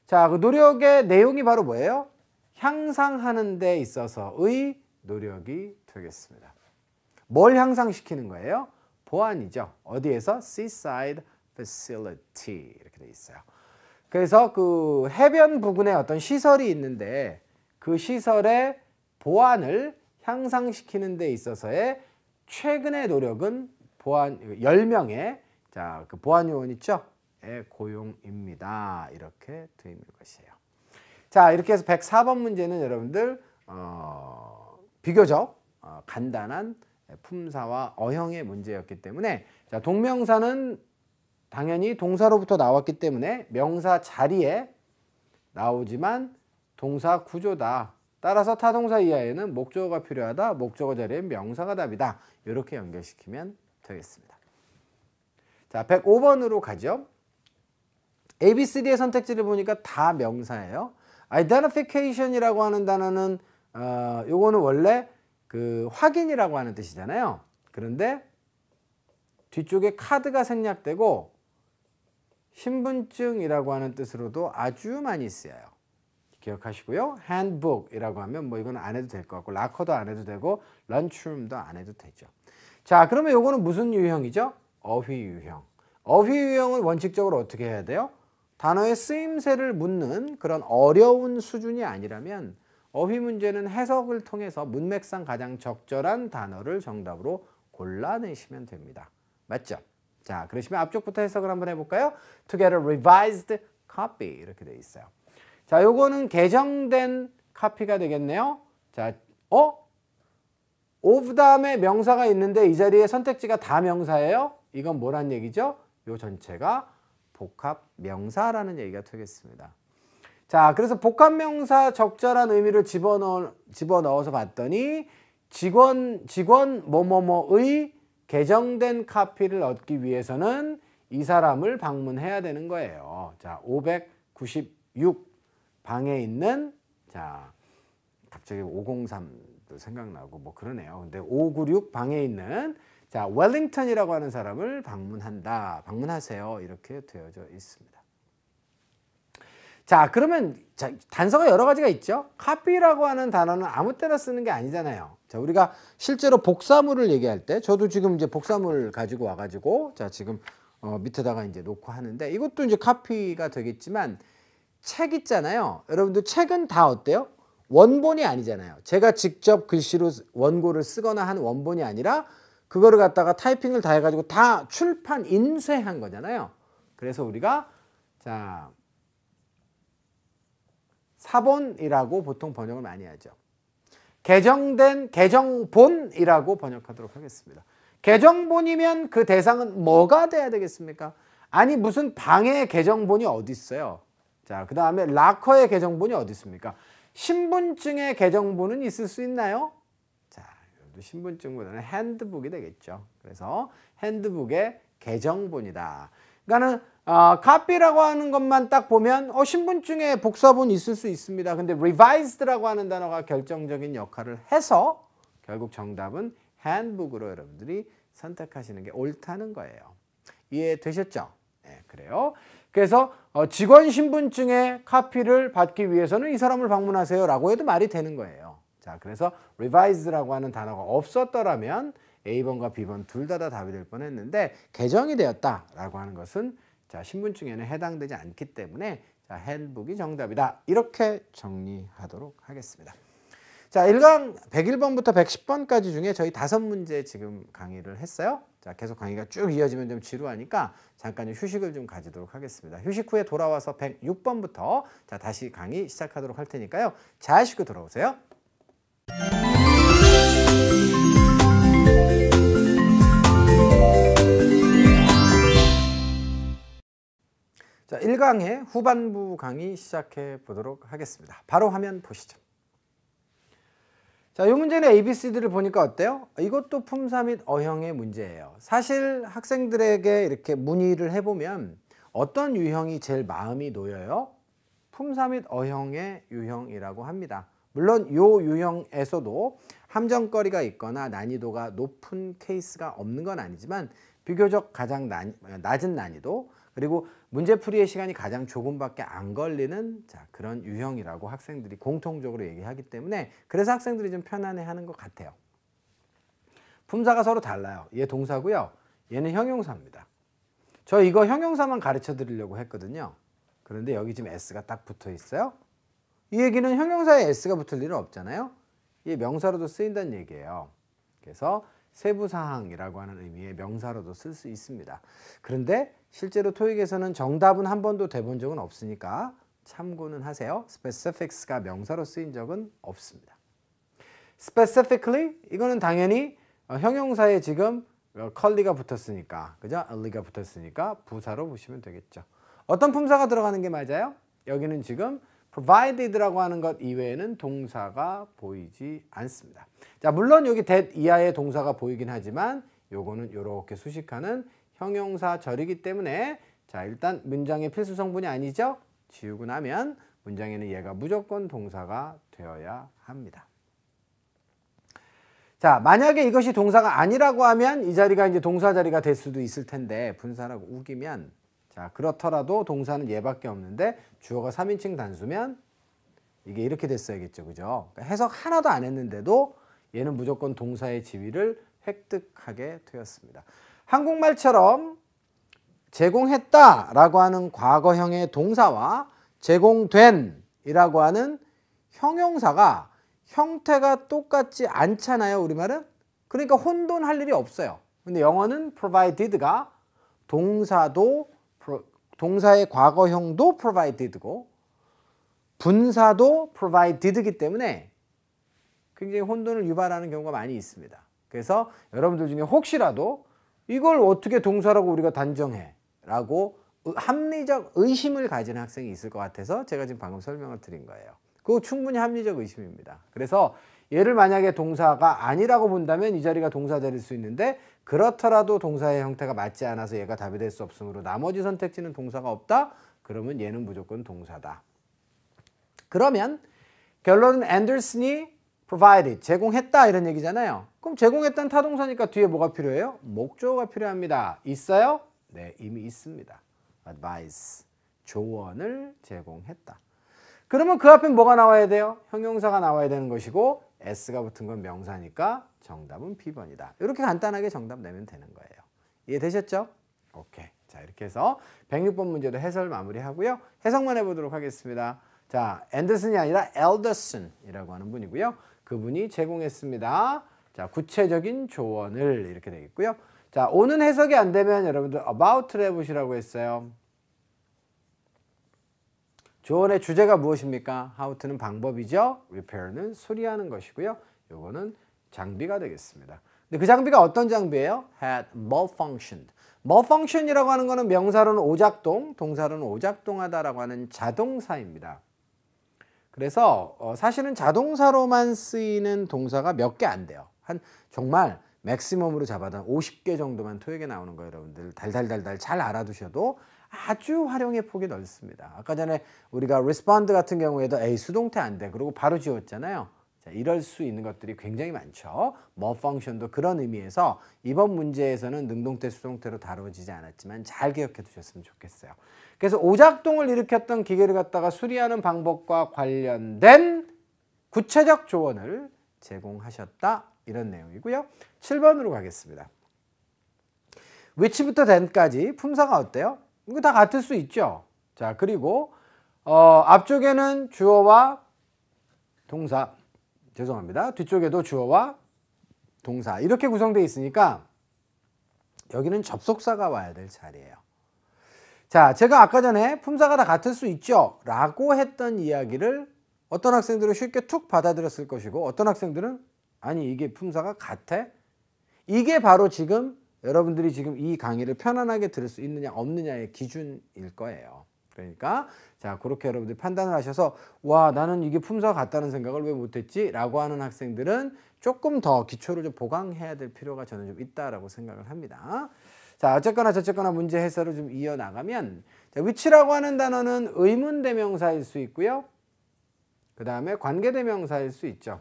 자, 그 노력의 내용이 바로 뭐예요? 향상하는 데 있어서의 노력이 되겠습니다. 뭘 향상시키는 거예요? 보안이죠. 어디에서? Seaside Facility 이렇게 되어 있어요. 그래서 그 해변 부근에 어떤 시설이 있는데 그 시설의 보안을 향상시키는 데 있어서의 최근의 노력은 보안 10명의 그 보안요원 있죠? 의 고용입니다. 이렇게 되어 있는 것이에요. 자, 이렇게 해서 104번 문제는 여러분들 비교적 간단한 품사와 어형의 문제였기 때문에 자, 동명사는 당연히 동사로부터 나왔기 때문에 명사 자리에 나오지만 동사 구조다. 따라서 타동사 이하에는 목적어가 필요하다. 목적어 자리에 명사가 답이다. 이렇게 연결시키면 되겠습니다. 자, 105번으로 가죠. ABCD의 선택지를 보니까 다 명사예요. Identification이라고 하는 단어는 요거는 원래 그 확인이라고 하는 뜻이잖아요. 그런데 뒤쪽에 카드가 생략되고 신분증이라고 하는 뜻으로도 아주 많이 쓰여요. 기억하시고요. handbook이라고 하면 뭐 이건 안 해도 될 것 같고 라커도 안 해도 되고 런치룸도 안 해도 되죠. 자, 그러면 요거는 무슨 유형이죠? 어휘 유형. 어휘 유형은 원칙적으로 어떻게 해야 돼요? 단어의 쓰임새를 묻는 그런 어려운 수준이 아니라면 어휘 문제는 해석을 통해서 문맥상 가장 적절한 단어를 정답으로 골라내시면 됩니다. 맞죠? 자, 그러시면 앞쪽부터 해석을 한번 해볼까요? To get a revised copy 이렇게 돼 있어요. 자, 요거는 개정된 카피가 되겠네요. 자, of 다음에 명사가 있는데 이 자리에 선택지가 다 명사예요. 이건 뭐란 얘기죠? 요 전체가 복합 명사라는 얘기가 되겠습니다. 자, 그래서 복합 명사 적절한 의미를 집어넣어서 봤더니 직원 뭐뭐뭐의 개정된 카피를 얻기 위해서는 이 사람을 방문해야 되는 거예요. 자, 596 방에 있는 자, 갑자기 503도 생각나고 뭐 그러네요. 근데 596 방에 있는 자, 웰링턴이라고 하는 사람을 방문한다. 방문하세요. 이렇게 되어져 있습니다. 자, 그러면 단서가 여러 가지가 있죠. 카피라고 하는 단어는 아무 때나 쓰는 게 아니잖아요. 자, 우리가 실제로 복사물을 얘기할 때 저도 지금 이제 복사물 가지고 와가지고 자, 지금 밑에다가 이제 놓고 하는데 이것도 이제 카피가 되겠지만 책 있잖아요. 여러분들 책은 다 어때요? 원본이 아니잖아요. 제가 직접 글씨로 원고를 쓰거나 한 원본이 아니라 그거를 갖다가 타이핑을 다 해가지고 다 출판 인쇄한 거잖아요. 그래서 우리가 자 사본이라고 보통 번역을 많이 하죠. 개정된 개정본이라고 번역하도록 하겠습니다. 개정본이면 그 대상은 뭐가 돼야 되겠습니까? 아니 무슨 방에 개정본이 어디 있어요? 자, 그 다음에 락커의 개정본이 어디 있습니까? 신분증의 개정본은 있을 수 있나요? 자, 신분증보다는 핸드북이 되겠죠. 그래서 핸드북의 개정본이다. 그러니까는 카피라고 하는 것만 딱 보면 신분증에 복사본 있을 수 있습니다. 근데 revised라고 하는 단어가 결정적인 역할을 해서 결국 정답은 handbook으로 여러분들이 선택하시는 게 옳다는 거예요. 이해되셨죠? 네, 그래요. 그래서 직원 신분증의 카피를 받기 위해서는 이 사람을 방문하세요 라고 해도 말이 되는 거예요. 자, 그래서 revised라고 하는 단어가 없었더라면 A번과 B번 둘 다 답이 될 뻔했는데 개정이 되었다라고 하는 것은 자, 신분증에는 해당되지 않기 때문에 자, handbook이 정답이다. 이렇게 정리하도록 하겠습니다. 자, 1강 101번부터 110번까지 중에 저희 5문제 지금 강의를 했어요. 자, 계속 강의가 쭉 이어지면 좀 지루하니까 잠깐 휴식을 좀 가지도록 하겠습니다. 휴식 후에 돌아와서 106번부터 자, 다시 강의 시작하도록 할 테니까요. 잘 쉬고 돌아오세요. 자, 1강의 후반부 강의 시작해 보도록 하겠습니다. 바로 화면 보시죠. 자, 이 문제는 ABCD를 보니까 어때요? 이것도 품사 및 어형의 문제예요. 사실 학생들에게 이렇게 문의를 해보면 어떤 유형이 제일 마음이 놓여요? 품사 및 어형의 유형이라고 합니다. 물론 이 유형에서도 함정거리가 있거나 난이도가 높은 케이스가 없는 건 아니지만 비교적 가장 낮은 난이도 그리고 문제풀이의 시간이 가장 조금밖에 안 걸리는 자, 그런 유형이라고 학생들이 공통적으로 얘기하기 때문에 그래서 학생들이 좀 편안해하는 것 같아요. 품사가 서로 달라요. 얘 동사고요. 얘는 형용사입니다. 저 이거 형용사만 가르쳐 드리려고 했거든요. 그런데 여기 지금 S가 딱 붙어 있어요. 이 얘기는 형용사에 S가 붙을 일은 없잖아요. 이게 명사로도 쓰인다는 얘기예요. 그래서 세부사항이라고 하는 의미의 명사로도 쓸 수 있습니다. 그런데 실제로 토익에서는 정답은 한 번도 돼본 적은 없으니까 참고는 하세요. specifics가 명사로 쓰인 적은 없습니다. specifically 이거는 당연히 형용사에 지금 컬리가 붙었으니까 그죠? ally가 붙었으니까 부사로 보시면 되겠죠. 어떤 품사가 들어가는 게 맞아요? 여기는 지금 provided라고 하는 것 이외에는 동사가 보이지 않습니다. 자, 물론 여기 that 이하의 동사가 보이긴 하지만 요거는 이렇게 수식하는 형용사절이기 때문에 자, 일단 문장의 필수 성분이 아니죠? 지우고 나면 문장에는 얘가 무조건 동사가 되어야 합니다. 자, 만약에 이것이 동사가 아니라고 하면 이 자리가 이제 동사 자리가 될 수도 있을 텐데 분사라고 우기면 자, 그렇더라도 동사는 얘밖에 없는데 주어가 3인칭 단수면 이게 이렇게 됐어야겠죠. 그죠? 그러니까 해석 하나도 안 했는데도 얘는 무조건 동사의 지위를 획득하게 되었습니다. 한국말처럼 제공했다라고 하는 과거형의 동사와 제공된이라고 하는 형용사가 형태가 똑같지 않잖아요. 우리말은. 그러니까 혼돈할 일이 없어요. 근데 영어는 provided가 동사의 과거형도 provided고 분사도 provided이기 때문에 굉장히 혼돈을 유발하는 경우가 많이 있습니다. 그래서 여러분들 중에 혹시라도 이걸 어떻게 동사라고 우리가 단정해? 라고 합리적 의심을 가지는 학생이 있을 것 같아서 제가 지금 방금 설명을 드린 거예요. 그거 충분히 합리적 의심입니다. 그래서 얘를 만약에 동사가 아니라고 본다면 이 자리가 동사 자리일 수 있는데 그렇더라도 동사의 형태가 맞지 않아서 얘가 답이 될 수 없으므로 나머지 선택지는 동사가 없다? 그러면 얘는 무조건 동사다. 그러면 결론은 앤더슨이 provided, 제공했다 이런 얘기잖아요. 그럼 제공했다는 타동사니까 뒤에 뭐가 필요해요? 목적어가 필요합니다. 있어요? 네, 이미 있습니다. advise, 조언을 제공했다. 그러면 그 앞에 뭐가 나와야 돼요? 형용사가 나와야 되는 것이고 S가 붙은 건 명사니까 정답은 B번이다. 이렇게 간단하게 정답 내면 되는 거예요. 이해되셨죠? 오케이. 자, 이렇게 해서 106번 문제도 해설 마무리하고요. 해석만 해보도록 하겠습니다. 자, 앤더슨이 아니라 엘더슨이라고 하는 분이고요. 그분이 제공했습니다. 자, 구체적인 조언을 이렇게 되겠고요. 자, 오는 해석이 안 되면 여러분들 about를 해보시라고 했어요. 조언의 주제가 무엇입니까? how to는 방법이죠. repair는 수리하는 것이고요. 요거는 장비가 되겠습니다. 근데 그 장비가 어떤 장비예요? had malfunctioned. malfunction이라고 하는 거는 명사로는 오작동, 동사로는 오작동하다라고 하는 자동사입니다. 그래서 사실은 자동사로만 쓰이는 동사가 몇 개 안 돼요. 한 정말 맥시멈으로 잡아도 50개 정도만 토익에 나오는 거예요. 여러분들 달달달달 잘 알아두셔도 아주 활용의 폭이 넓습니다. 아까 전에 우리가 respond 같은 경우에도 에이 수동태 안 돼. 그리고 바로 지웠잖아요. 자, 이럴 수 있는 것들이 굉장히 많죠. malfunction도 그런 의미에서 이번 문제에서는 능동태 수동태로 다뤄지지 않았지만 잘 기억해 두셨으면 좋겠어요. 그래서 오작동을 일으켰던 기계를 갖다가 수리하는 방법과 관련된 구체적 조언을 제공하셨다. 이런 내용이고요. 7번으로 가겠습니다. which부터 then까지 품사가 어때요? 이거 다 같을 수 있죠. 자, 그리고 앞쪽에는 주어와 동사, 죄송합니다. 뒤쪽에도 주어와 동사 이렇게 구성되어 있으니까 여기는 접속사가 와야 될 자리예요. 자, 제가 아까 전에 품사가 다 같을 수 있죠 라고 했던 이야기를 어떤 학생들은 쉽게 툭 받아들였을 것이고 어떤 학생들은 아니 이게 품사가 같아? 이게 바로 지금 여러분들이 지금 이 강의를 편안하게 들을 수 있느냐 없느냐의 기준일 거예요. 그러니까 자, 그렇게 여러분들이 판단을 하셔서 와, 나는 이게 품사가 같다는 생각을 왜 못했지? 라고 하는 학생들은 조금 더 기초를 좀 보강해야 될 필요가 저는 좀 있다라고 생각을 합니다. 자, 어쨌거나 저쨌거나 문제 해설을 좀 이어나가면 자, which라고 하는 단어는 의문대명사일 수 있고요. 그 다음에 관계대명사일 수 있죠.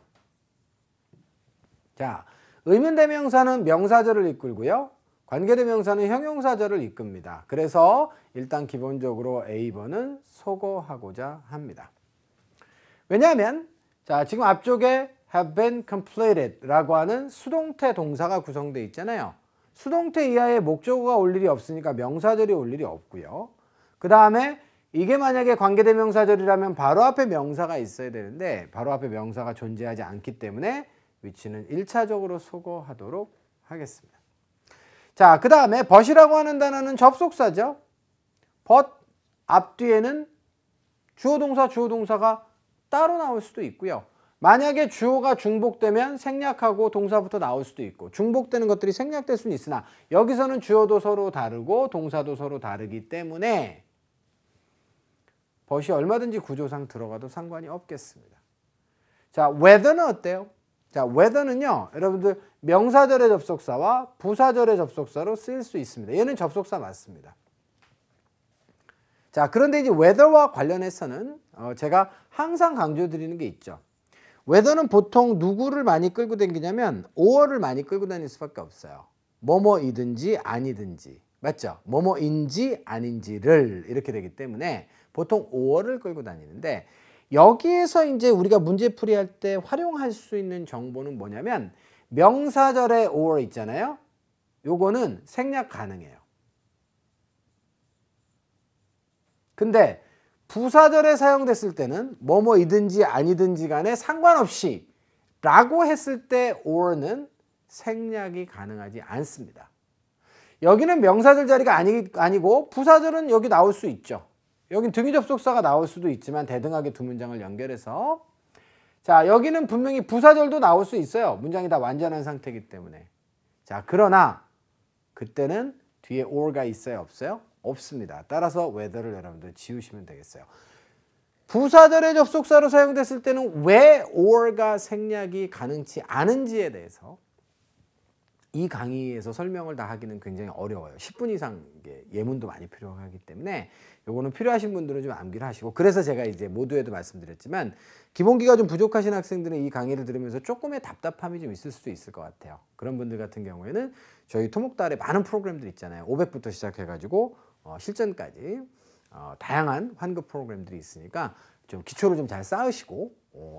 자, 의문대명사는 명사절을 이끌고요. 관계대명사는 형용사절을 이끕니다. 그래서 일단 기본적으로 A번은 소거하고자 합니다. 왜냐하면 자, 지금 앞쪽에 have been completed 라고 하는 수동태 동사가 구성되어 있잖아요. 수동태 이하의 목적어가 올 일이 없으니까 명사절이 올 일이 없고요. 그 다음에 이게 만약에 관계대명사절이라면 바로 앞에 명사가 있어야 되는데 바로 앞에 명사가 존재하지 않기 때문에 which는 1차적으로 소거하도록 하겠습니다. 자, 그 다음에 but이라고 하는 단어는 접속사죠. but 앞뒤에는 주어동사, 주어동사가 따로 나올 수도 있고요. 만약에 주어가 중복되면 생략하고 동사부터 나올 수도 있고 중복되는 것들이 생략될 수는 있으나 여기서는 주어도 서로 다르고 동사도 서로 다르기 때문에 but이 얼마든지 구조상 들어가도 상관이 없겠습니다. 자, whether는 어때요? 자, whether는요, 여러분들 명사절의 접속사와 부사절의 접속사로 쓰일 수 있습니다. 얘는 접속사 맞습니다. 자, 그런데 이제 whether와 관련해서는 제가 항상 강조드리는 게 있죠. whether는 보통 누구를 많이 끌고 다니냐면 or를 많이 끌고 다닐 수밖에 없어요. 뭐뭐이든지 아니든지. 맞죠? 뭐뭐인지 아닌지를 이렇게 되기 때문에 보통 or를 끌고 다니는데 여기에서 이제 우리가 문제풀이할 때 활용할 수 있는 정보는 뭐냐면 명사절의 or 있잖아요. 요거는 생략 가능해요. 근데 부사절에 사용됐을 때는 뭐뭐이든지 아니든지 간에 상관없이 라고 했을 때 or는 생략이 가능하지 않습니다. 여기는 명사절 자리가 아니고 부사절은 여기 나올 수 있죠. 여긴 등위 접속사가 나올 수도 있지만 대등하게 두 문장을 연결해서 자, 여기는 분명히 부사절도 나올 수 있어요. 문장이 다 완전한 상태이기 때문에. 자, 그러나 그때는 뒤에 or가 있어요? 없어요? 없습니다. 따라서 whether를 여러분들 지우시면 되겠어요. 부사절의 접속사로 사용됐을 때는 왜 or가 생략이 가능치 않은지에 대해서 이 강의에서 설명을 다 하기는 굉장히 어려워요. 10분 이상 예문도 많이 필요하기 때문에 요거는 필요하신 분들은 좀 암기를 하시고 그래서 제가 이제 모두에도 말씀드렸지만 기본기가 좀 부족하신 학생들은 이 강의를 들으면서 조금의 답답함이 좀 있을 수도 있을 것 같아요. 그런 분들 같은 경우에는 저희 토목달에 많은 프로그램들 있잖아요. 500부터 시작해가지고 실전까지 다양한 환급 프로그램들이 있으니까 좀 기초를 좀 잘 쌓으시고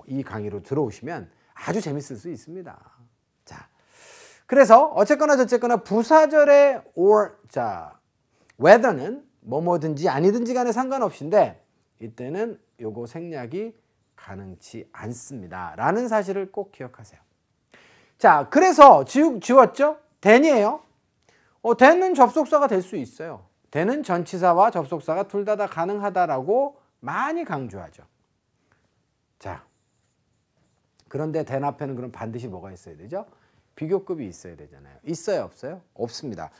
이 강의로 들어오시면 아주 재밌을 수 있습니다. 자, 그래서 어쨌거나 저쨌거나 부사절의 or, 자, whether는 뭐뭐든지 아니든지 간에 상관없이인데 이때는 요거 생략이 가능치 않습니다. 라는 사실을 꼭 기억하세요. 자, 그래서 지웠죠? then이에요. then은 접속사가 될 수 있어요. then은 전치사와 접속사가 둘 다 가능하다라고 많이 강조하죠. 자, 그런데 then 앞에는 그럼 반드시 뭐가 있어야 되죠? 비교급이 있어야 되잖아요. 있어요, 없어요? 없습니다.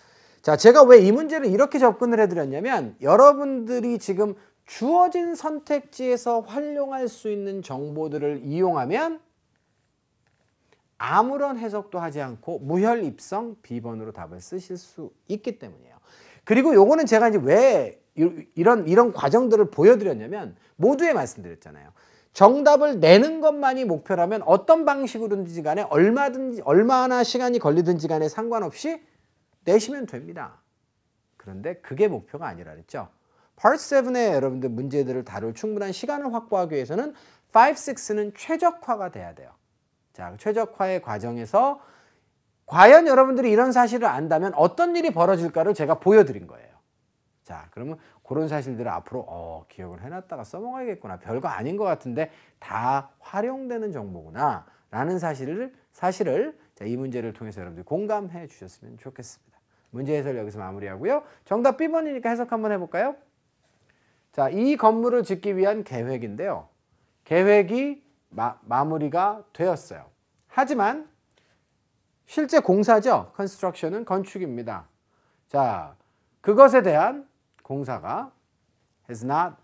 자, 제가 왜 이 문제를 이렇게 접근을 해드렸냐면 여러분들이 지금 주어진 선택지에서 활용할 수 있는 정보들을 이용하면 아무런 해석도 하지 않고 무혈입성 B번으로 답을 쓰실 수 있기 때문이에요. 그리고 요거는 제가 이제 왜 이런 과정들을 보여드렸냐면 모두에 말씀드렸잖아요. 정답을 내는 것만이 목표라면 어떤 방식으로든지 간에 얼마나 시간이 걸리든지 간에 상관없이 내시면 됩니다. 그런데 그게 목표가 아니라 그랬죠. Part 7의 여러분들 문제들을 다룰 충분한 시간을 확보하기 위해서는 5, 6는 최적화가 돼야 돼요. 자, 최적화의 과정에서 과연 여러분들이 이런 사실을 안다면 어떤 일이 벌어질까를 제가 보여드린 거예요. 자, 그러면 그런 사실들을 앞으로 기억을 해놨다가 써먹어야겠구나. 별거 아닌 것 같은데 다 활용되는 정보구나 라는 사실을 자, 이 문제를 통해서 여러분들이 공감해 주셨으면 좋겠습니다. 문제 해설 여기서 마무리하고요. 정답 B번이니까 해석 한번 해볼까요? 자, 이 건물을 짓기 위한 계획인데요. 계획이 마무리가 되었어요. 하지만 실제 공사죠. construction은 건축입니다. 자, 그것에 대한 공사가 has not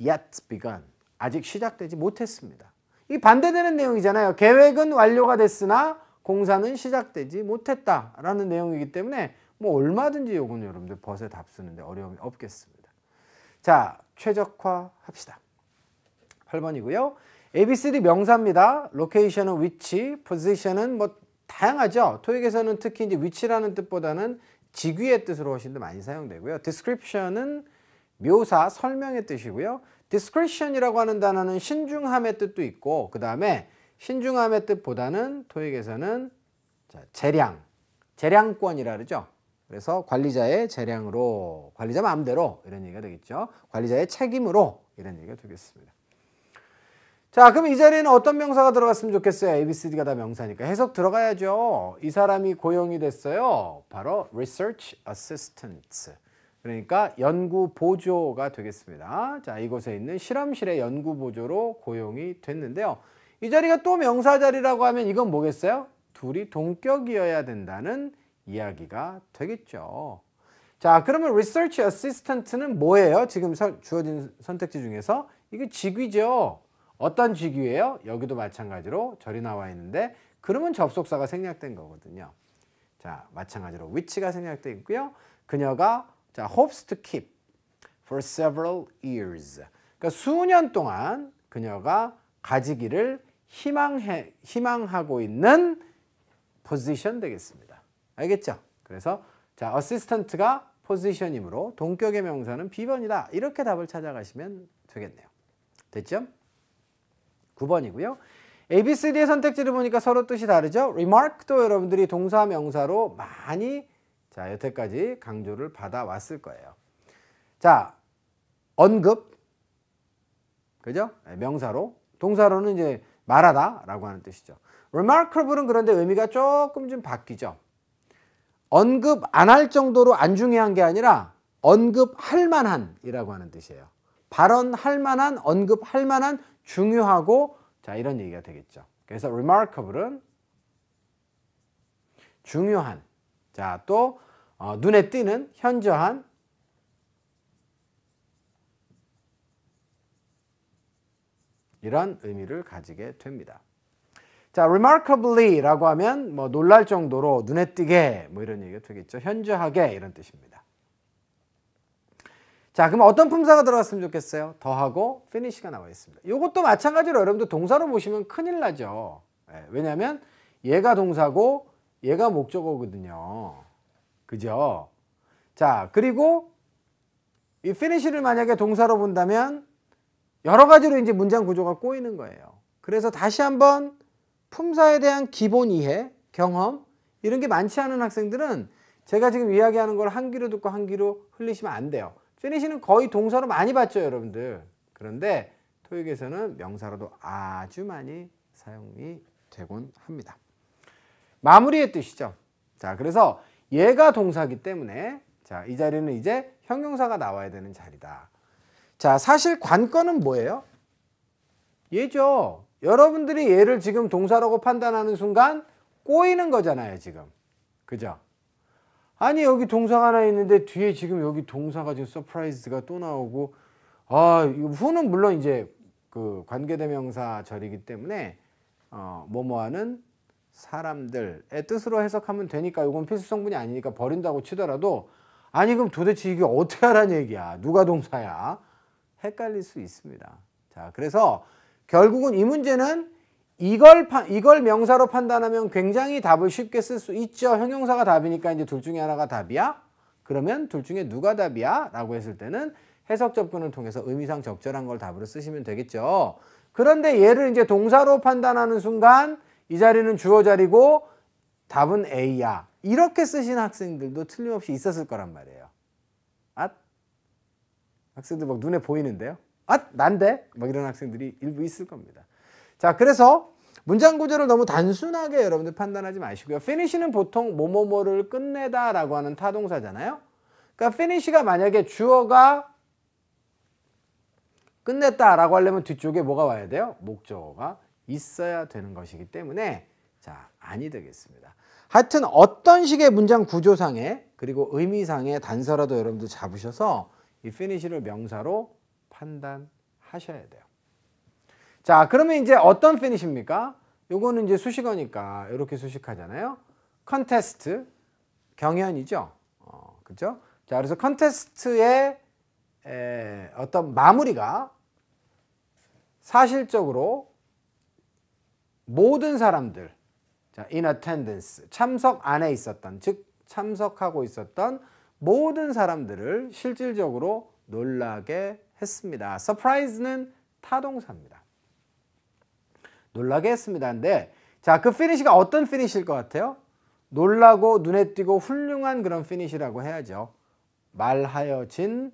yet begun. 아직 시작되지 못했습니다. 이 반대되는 내용이잖아요. 계획은 완료가 됐으나 공사는 시작되지 못했다라는 내용이기 때문에 뭐 얼마든지 요거는 여러분들 벗에 답 쓰는데 어려움이 없겠습니다. 자, 최적화 합시다. 8번이고요. ABCD 명사입니다. 로케이션은 위치, 포지션은 뭐 다양하죠. 토익에서는 특히 이제 위치라는 뜻보다는 직위의 뜻으로 훨씬 더 많이 사용되고요. description은 묘사, 설명의 뜻이고요. discretion이라고 하는 단어는 신중함의 뜻도 있고 그 다음에 신중함의 뜻보다는 토익에서는 재량권이라 그러죠. 그래서 관리자의 재량으로, 관리자 마음대로 이런 얘기가 되겠죠. 관리자의 책임으로 이런 얘기가 되겠습니다. 자, 그럼 이 자리에는 어떤 명사가 들어갔으면 좋겠어요? ABCD가 다 명사니까 해석 들어가야죠. 이 사람이 고용이 됐어요. 바로 Research Assistant. 그러니까 연구보조가 되겠습니다. 자, 이곳에 있는 실험실의 연구보조로 고용이 됐는데요. 이 자리가 또 명사 자리라고 하면 이건 뭐겠어요? 둘이 동격이어야 된다는 이야기가 되겠죠. 자, 그러면 Research Assistant는 뭐예요? 지금 주어진 선택지 중에서 이게 직위죠. 어떤 직위예요? 여기도 마찬가지로 절이 나와 있는데 그러면 접속사가 생략된 거거든요. 자, 마찬가지로 which가 생략되어 있고요. 그녀가 hopes to keep for several years. 그러니까 수년 동안 그녀가 가지기를 희망하고 있는 position 되겠습니다. 알겠죠? 그래서 자, assistant가 position이므로 동격의 명사는 B번이다. 이렇게 답을 찾아가시면 되겠네요. 됐죠? 9번이고요. ABCD의 선택지를 보니까 서로 뜻이 다르죠? remark도 여러분들이 동사 명사로 많이 자, 여태까지 강조를 받아왔을 거예요. 자, 언급. 그죠? 명사로. 동사로는 이제 말하다 라고 하는 뜻이죠. remarkable은 그런데 의미가 조금 좀 바뀌죠. 언급 안 할 정도로 안 중요한 게 아니라 언급할 만한 이라고 하는 뜻이에요. 발언할 만한, 언급할 만한 중요하고 자, 이런 얘기가 되겠죠. 그래서 remarkable은 중요한. 자, 또 눈에 띄는, 현저한. 이런 의미를 가지게 됩니다. 자, remarkably라고 하면 뭐 놀랄 정도로 눈에 띄게 뭐 이런 얘기가 되겠죠. 현저하게 이런 뜻입니다. 자, 그럼 어떤 품사가 들어갔으면 좋겠어요? 더하고 finish가 나와 있습니다. 이것도 마찬가지로 여러분들 동사로 보시면 큰일 나죠. 왜냐하면 얘가 동사고 얘가 목적어거든요. 그죠? 자, 그리고 이 finish를 만약에 동사로 본다면 여러 가지로 이제 문장 구조가 꼬이는 거예요. 그래서 다시 한번 품사에 대한 기본 이해, 경험 이런 게 많지 않은 학생들은 제가 지금 이야기하는 걸 한 귀로 듣고 한 귀로 흘리시면 안 돼요. finish는 거의 동사로 많이 봤죠, 여러분들. 그런데 토익에서는 명사로도 아주 많이 사용이 되곤 합니다. 마무리의 뜻이죠. 자, 그래서 얘가 동사기 때문에 자, 이 자리는 이제 형용사가 나와야 되는 자리다. 자, 사실 관건은 뭐예요? 얘죠. 여러분들이 얘를 지금 동사라고 판단하는 순간 꼬이는 거잖아요, 지금. 그죠? 아니, 여기 동사가 하나 있는데 뒤에 지금 여기 동사가 지금 서프라이즈가 또 나오고, who는 물론 이제 그 관계대명사 절이기 때문에 뭐뭐하는 사람들의 뜻으로 해석하면 되니까 이건 필수 성분이 아니니까 버린다고 치더라도, 아니 그럼 도대체 이게 어떻게 하라는 얘기야? 누가 동사야? 헷갈릴 수 있습니다. 자, 그래서 결국은 이 문제는 이걸 명사로 판단하면 굉장히 답을 쉽게 쓸 수 있죠. 형용사가 답이니까 이제 둘 중에 하나가 답이야? 그러면 둘 중에 누가 답이야? 라고 했을 때는 해석 접근을 통해서 의미상 적절한 걸 답으로 쓰시면 되겠죠. 그런데 얘를 이제 동사로 판단하는 순간 이 자리는 주어 자리고 답은 A야. 이렇게 쓰신 학생들도 틀림없이 있었을 거란 말이에요. 학생들 막 눈에 보이는데요. 난데? 막 이런 학생들이 일부 있을 겁니다. 자, 그래서 문장 구조를 너무 단순하게 여러분들 판단하지 마시고요. finish는 보통 뭐뭐뭐를 끝내다 라고 하는 타동사잖아요. 그러니까 finish가 만약에 주어가 끝냈다 라고 하려면 뒤쪽에 뭐가 와야 돼요? 목적어가 있어야 되는 것이기 때문에 자, 아니 되겠습니다. 하여튼 어떤 식의 문장 구조상에 그리고 의미상의 단서라도 여러분들 잡으셔서 이 finish를 명사로 판단하셔야 돼요. 자, 그러면 이제 어떤 finish입니까? 요거는 이제 수식어니까 이렇게 수식하잖아요. 컨테스트, 경연이죠. 그죠? 자, 그래서 컨테스트의 어떤 마무리가 사실적으로 모든 사람들, 자, in attendance, 참석 안에 있었던, 즉 참석하고 있었던 모든 사람들을 실질적으로 놀라게 했습니다. surprise는 타동사입니다. 놀라게 했습니다인데, 자, 그 finish가 어떤 finish일 것 같아요? 놀라고 눈에 띄고 훌륭한 그런 finish라고 해야죠. 말하여진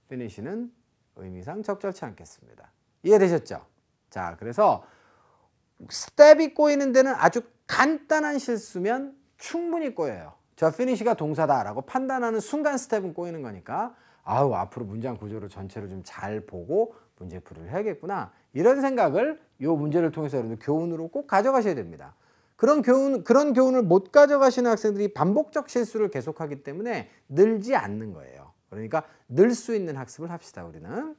finish는 의미상 적절치 않겠습니다. 이해되셨죠? 자, 그래서 스텝이 꼬이는 데는 아주 간단한 실수면 충분히 꼬여요. 저 finish가 동사다라고 판단하는 순간 스텝은 꼬이는 거니까 앞으로 문장 구조를 전체를 좀 잘 보고 문제풀이를 해야겠구나. 이런 생각을 이 문제를 통해서 여러분들 교훈으로 꼭 가져가셔야 됩니다. 그런 교훈을 못 가져가시는 학생들이 반복적 실수를 계속하기 때문에 늘지 않는 거예요. 그러니까 늘 수 있는 학습을 합시다, 우리는.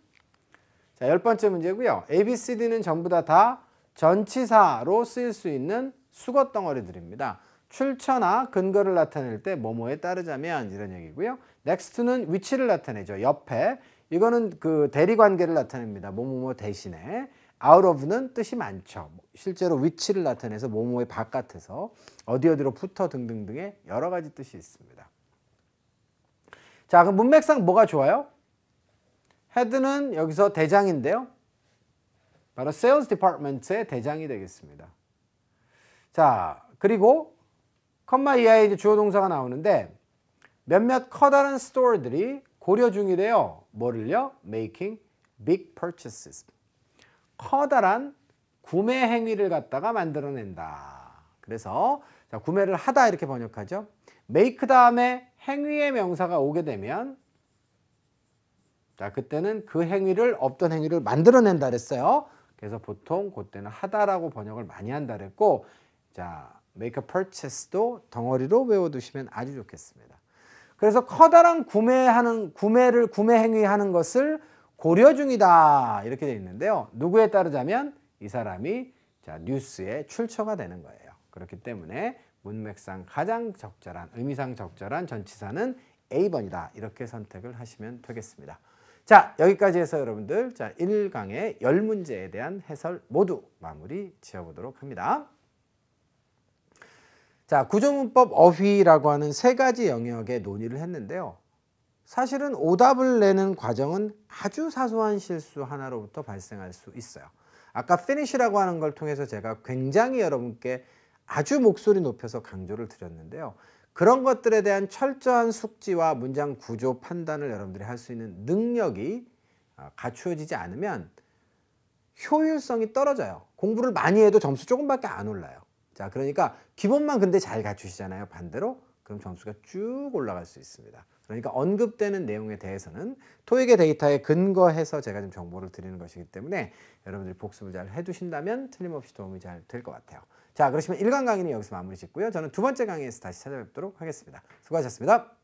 자, 10번째 문제고요. A, B, C, D는 전부 다 전치사로 쓰일 수 있는 수거 덩어리들입니다. 출처나 근거를 나타낼 때 뭐뭐에 따르자면 이런 얘기고요. next는 위치를 나타내죠. 옆에. 이거는 그 대리관계를 나타냅니다. 뭐뭐뭐 대신에. out of는 뜻이 많죠. 실제로 위치를 나타내서 뭐뭐의 바깥에서 어디로 붙어 등등등의 여러 가지 뜻이 있습니다. 자, 그럼 문맥상 뭐가 좋아요? 헤드는 여기서 대장인데요. 바로 sales department의 대장이 되겠습니다. 자, 그리고 컴마 이하에 이제 주어 동사가 나오는데 몇몇 커다란 스토어들이 고려 중이래요. 뭐를요? making big purchases. 커다란 구매 행위를 갖다가 만들어낸다. 그래서 자, 구매를 하다 이렇게 번역하죠. make 다음에 행위의 명사가 오게 되면 자, 그때는 그 행위를 없던 행위를 만들어낸다 그랬어요. 그래서 보통 그때는 하다라고 번역을 많이 한다 그랬고, 자, make a purchase도 덩어리로 외워두시면 아주 좋겠습니다. 그래서 커다란 구매 행위하는 것을 고려 중이다 이렇게 되어 있는데요. 누구에 따르자면 이 사람이 자, 뉴스에 출처가 되는 거예요. 그렇기 때문에 문맥상 가장 적절한, 의미상 적절한 전치사는 A번이다. 이렇게 선택을 하시면 되겠습니다. 자, 여기까지 해서 여러분들 자, 1강의 10문제에 대한 해설 모두 마무리 지어보도록 합니다. 자, 구조문법 어휘라고 하는 세 가지 영역의 논의를 했는데요. 사실은 오답을 내는 과정은 아주 사소한 실수 하나로부터 발생할 수 있어요. 아까 finish라고 하는 걸 통해서 제가 굉장히 여러분께 아주 목소리 높여서 강조를 드렸는데요. 그런 것들에 대한 철저한 숙지와 문장 구조 판단을 여러분들이 할 수 있는 능력이 갖추어지지 않으면 효율성이 떨어져요. 공부를 많이 해도 점수 조금밖에 안 올라요. 자, 그러니까 기본만 근데 잘 갖추시잖아요. 반대로. 그럼 점수가 쭉 올라갈 수 있습니다. 그러니까 언급되는 내용에 대해서는 토익의 데이터에 근거해서 제가 좀 정보를 드리는 것이기 때문에 여러분들이 복습을 잘 해두신다면 틀림없이 도움이 잘 될 것 같아요. 자, 그러시면 1강 강의는 여기서 마무리 짓고요. 저는 두 번째 강의에서 다시 찾아뵙도록 하겠습니다. 수고하셨습니다.